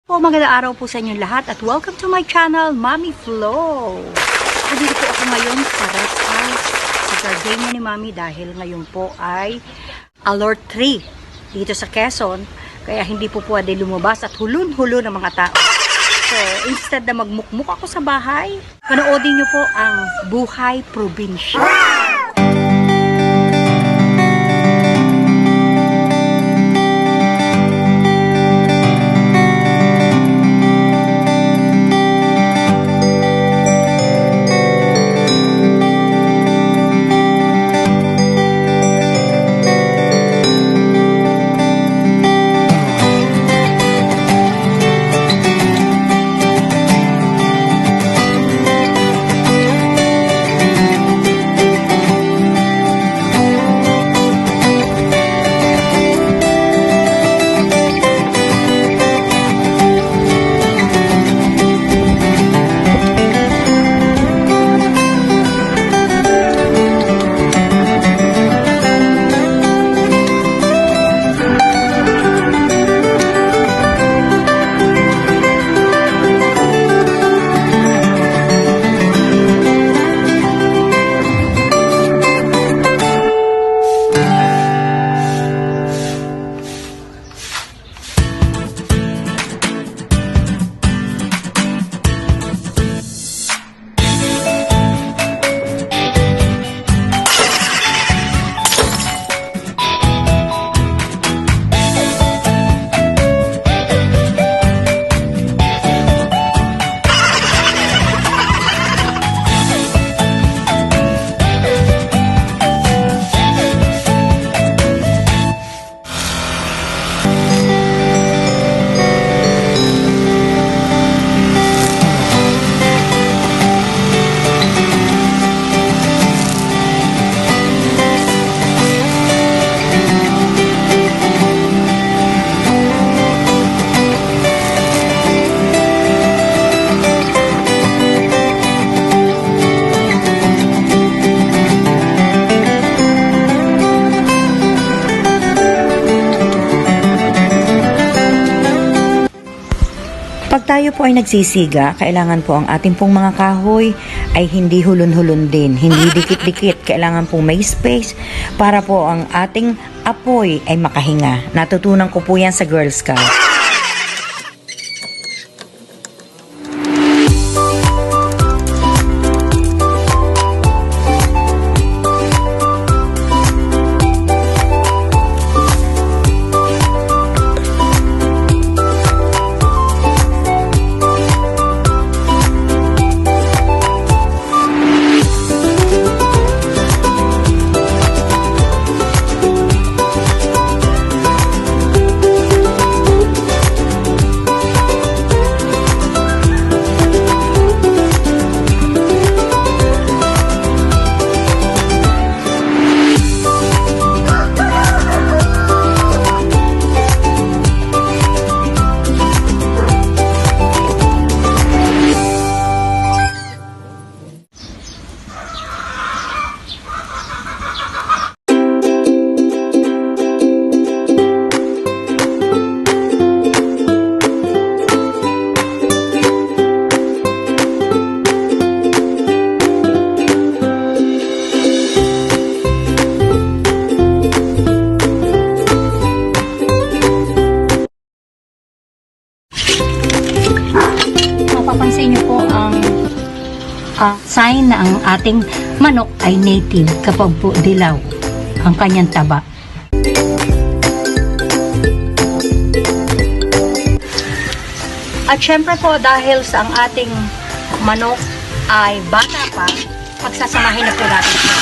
Magandang araw po sa inyong lahat at welcome to my channel, Mommy Flo. Nandito po ako ngayon sa rest house sa gardenia ni Mommy dahil ngayon po ay alert 3 dito sa Quezon. Kaya hindi po pwede lumabas at hulun-hulo ng mga tao. So, instead na magmukmuk ako sa bahay, panoodin nyo po ang Buhay Probinsya. Pag tayo po ay nagsisiga, kailangan po ang ating pong mga kahoy ay hindi hulun-hulun din, hindi dikit-dikit. Kailangan po may space para po ang ating apoy ay makahinga. Natutunan ko po yan sa Girl Scout. Mapapansin nyo po ang sign na ang ating manok ay native kapag po dilaw ang kanyang taba. At syempre po dahil sa ang ating manok ay bata pa, pagsasamahin na po natin siya.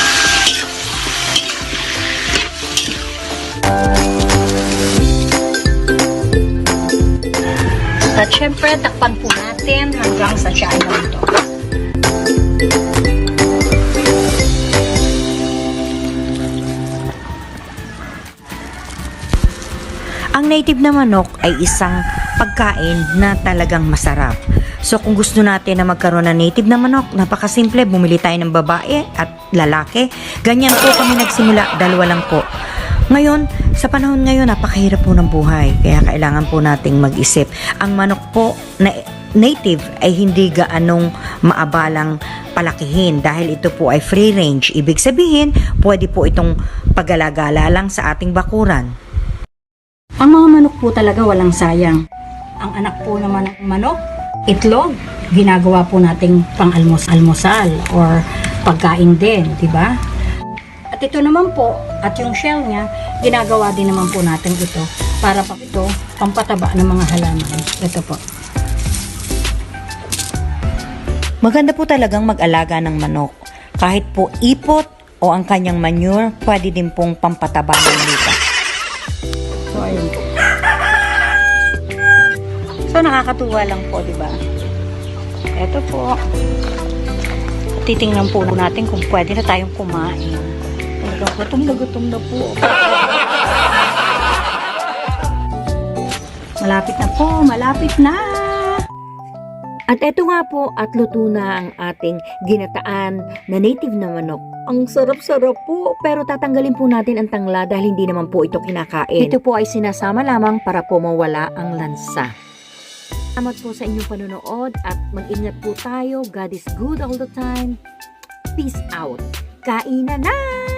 At syempre, takpan po natin hanggang sa siya ay malito. Ang native na manok ay isang pagkain na talagang masarap. So kung gusto natin na magkaroon ng native na manok, napakasimple, bumili tayo ng babae at lalaki. Ganyan po kami nagsimula, dalawa lang po. Ngayon, sa panahon ngayon, napakahirap po ng buhay. Kaya kailangan po nating mag-isip. Ang manok po na native ay hindi gaanong maabalang palakihin dahil ito po ay free range. Ibig sabihin, pwede po itong paggalagala lang sa ating bakuran. Ang mga manok po talaga walang sayang. Ang anak po naman ng manok, itlog, ginagawa po nating pang-almusal or pagkain din, di ba? At ito naman po, at yung shell niya, ginagawa din naman po natin ito para pa ito pampataba ng mga halaman. Ito po. Maganda po talagang mag-alaga ng manok. Kahit po ipot o ang kanyang manure, pwede din pong pampataba ng lupa. So, ayun. So, nakakatuwa lang po, di ba? Ito po. Titingnan po natin kung pwede na tayong kumain. Gutom na po. Malapit na po, malapit na. At eto nga po, at luto na ang ating ginataan na native na manok. Ang sarap-sarap po, pero tatanggalin po natin ang tangla dahil hindi naman po ito kinakain. Ito po ay sinasama lamang para po mawala ang lansa. Salamat po sa inyong panonood at mag-ingat po tayo. God is good all the time. Peace out. Kainan na!